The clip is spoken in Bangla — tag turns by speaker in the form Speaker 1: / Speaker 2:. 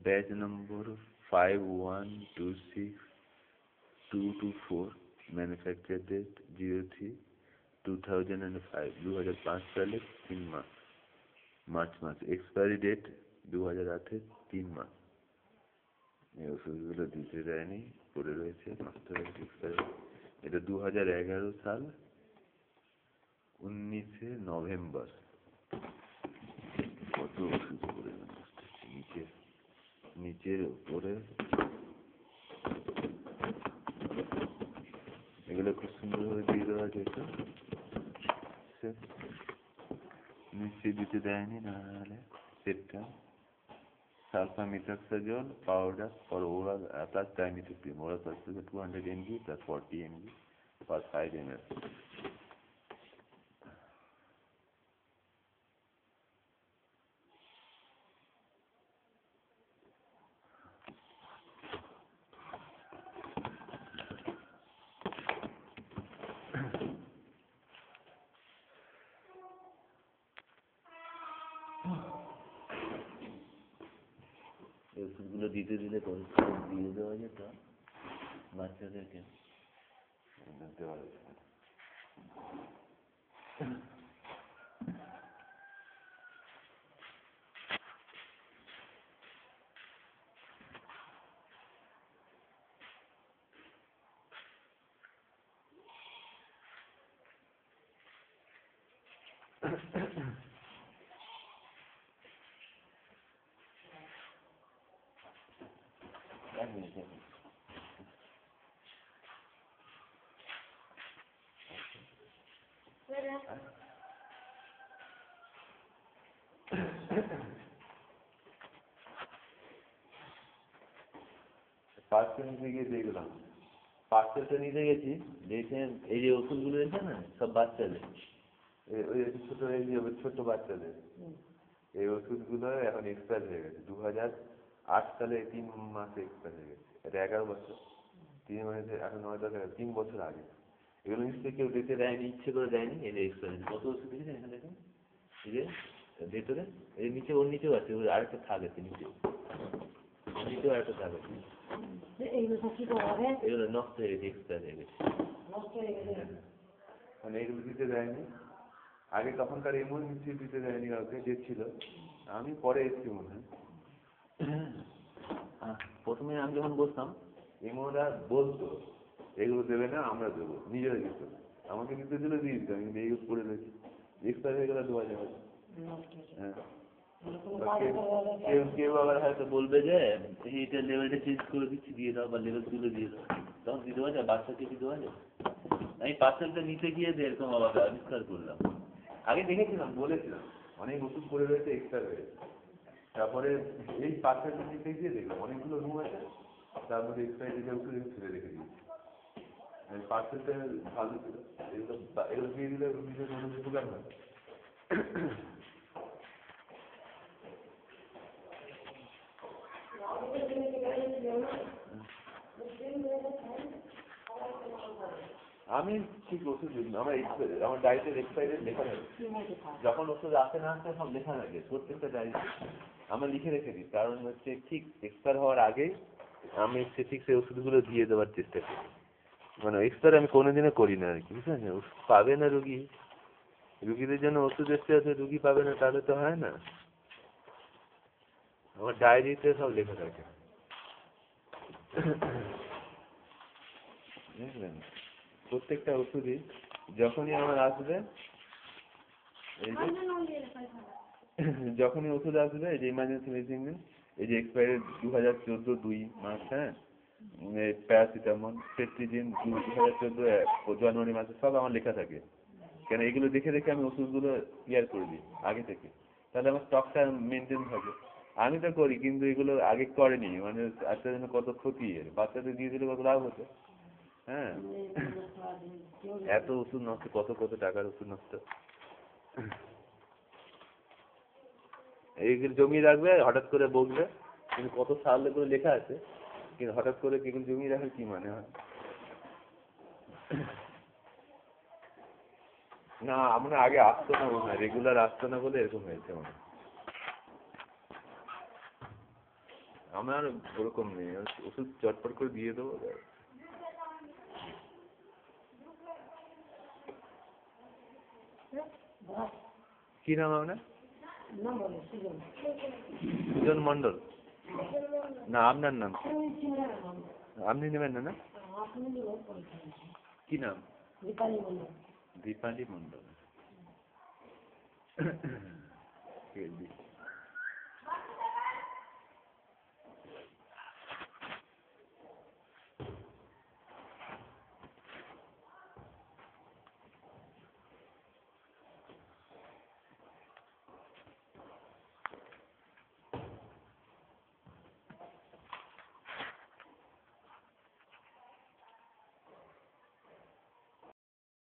Speaker 1: ব্যাচ নম্বর 5126224, ম্যানুফ্যাকচার ডেট 03/2005, 2005 সালের 3 মাস, মার্চ মাস। এক্সপায়ারি ডেট 2008-এর 3 মাস। এই ওষুধগুলো দিতে দেয়নি, পড়ে রয়েছে, নষ্ট হয়ে গেছে, এক্সপায়ারি। এটা 2011 সাল 19শে নভেম্বর। কত ওষুধ পড়ে নিচে, নিচের উপরে এগুলো খুব সুন্দরভাবে দিয়ে দেওয়া যেত, নিশ্চয়ই দিতে দেয়নি। নাহলে সেটটা sulfamethoxazole powder for oral plus trimethoprim, oral plus 200 mg plus 40 mg per 5 ml। এই ওষুধগুলো দিতে দিলে দিয়ে দেওয়া যেত বাচ্চাদেরকে, দেওয়া যেত। পার্সেল নিতে গিয়ে দেখলাম, পার্সেলটা নিতে গেছি, দেখেন এই যে ওষুধগুলো রয়েছে না সব বাচ্চাদের, ওই ছোট এই যে ছোট্ট বাচ্চাদের এই ওষুধগুলো এখন এক্সপায়ার হয়ে গেছে। 2008 সালে 3 মাসে এক্সপায়ার হয়ে গেছে। এটা 11 বছর, 3 মাসে এখন 3 বছর আগে। এগুলো নিশ্চয়ই কেউ দিতে দেয়নি, ইচ্ছে করে দেয়নি। এই যে এক্সপায়ার কত ওষুধ দেখেছেন এখানে, দেখেন এই যে ভেতরে, এই নিচে, ওর নিচেও আছে, ওর আরেকটা থাক আছে নিচে, নিচেও আরেকটা থাক আছে। এগুলো নষ্ট হয়ে গেছে, এক্সপায়ার হয়ে গেছে, মানে এগুলো দিতে দেয়নি আগে। তখনকার এমন নিশ্চয়ই দিতে দেয়নি কাউকে, যে ছিল। আমি পরে এসেছি মনে হয়। প্রথমে আমি যখন বসতাম এমনরা বলতো এগুলো দেবে না, আমরা দেবো, নিজেরা দিত। আমাকে দিতে দিলে দিয়ে দিতাম, কিন্তু এইগুলো করে রয়েছে, এক্সপায়ার হয়ে গেলে দেওয়া যাবে। হ্যাঁ, কেউ আবার হয়তো বলবে যে এইটা লেভেলটা চেঞ্জ করে দিচ্ছি, দিয়ে দাও, বা লেভেল তুলে দিয়ে দাও, তখন দিতে পারছে, বাচ্চাকে দিতে পারছে। আমি পার্সেলটা নিতে গিয়ে এরকম আবার আবিষ্কার করলাম। আগে দেখেছিলাম, বলেছিলাম অনেক ওষুধ পড়ে রয়েছে, এক্সপায়ার হয়ে গেছে। তারপরে এই পার্সেলটা নিতে গিয়ে দেখলাম অনেকগুলো রুম আছে, তার মধ্যে এক্সপায়ার ডেটের ওষুধ ছেড়ে রেখে দিয়েছি। পার্সেলটা ভালো ছিল, এগুলো দিয়ে দিলে নিজের কোনো উপকার হয়। আমি ঠিক ওষুধ দিই, আমার ডায়েটের এক্সপায়ারি লেখা থাকে, যখন ওষুধ আসে না আসে সব লেখা থাকে প্রত্যেকটা ডায়েরি, আমরা লিখে রেখে দিই। কারণ হচ্ছে ঠিক এক্সপায়ার হওয়ার আগেই আমি ঠিক সেই ওষুধগুলো দিয়ে দেওয়ার চেষ্টা করি। মানে এক্সপায়ার আমি কোনোদিনও করি না আর কি, বুঝলেন। ওষুধ পাবে না রুগী, রুগীদের জন্য ওষুধ এসে আছে, রুগী পাবে না, তাহলে তো হয় না। আমার ডায়েরিতে সব লেখা থাকে, বুঝলেন। প্রত্যেকটা ওষুধই যখনই আমার আসবে, এই যে যখনই ওষুধ আসবে, এই যে ইমার্জেন্সি মেডিসিন, এই যে এক্সপায়ারি 2014 2 মাস, হ্যাঁ, প্যারাসিটামল, সেট্রিজিন 2014 জানুয়ারি মাসে, সব আমার লেখা থাকে। কেন এগুলো দেখে দেখে আমি ওষুধগুলো ক্লিয়ার করে দিই আগে থেকে, তাহলে আমার স্টকটা মেনটেন থাকে। আমি তো করি, কিন্তু এগুলো আগে করেনি, মানে আজকের জন্য কত ক্ষতি, বাচ্চাদের দিয়ে দিলে কত লাভ হতো। হ্যাঁ, এত ওষুধ নষ্ট, কত কত টাকার ওষুধ নষ্ট। এইগুলো জমিয়ে রাখবে, হঠাৎ করে বলবে, কিন্তু কত সাল করে লেখা আছে, কিন্তু হঠাৎ করে এগুলো জমিয়ে রাখার কি মানে হয়? না, আমরা আগে আসতো না মনে হয়, রেগুলার আসতো না বলে এরকম হয়েছে মনে হয়। আমার ওরকম নেই, ওষুধ চটপট করে দিয়ে দেবো। কি নাম আপনার? সুজন মন্ডল? না আপনার নাম? আপনি নেবেন না? না কি নাম? দীপালি মন্ডল। ঠিক আছে।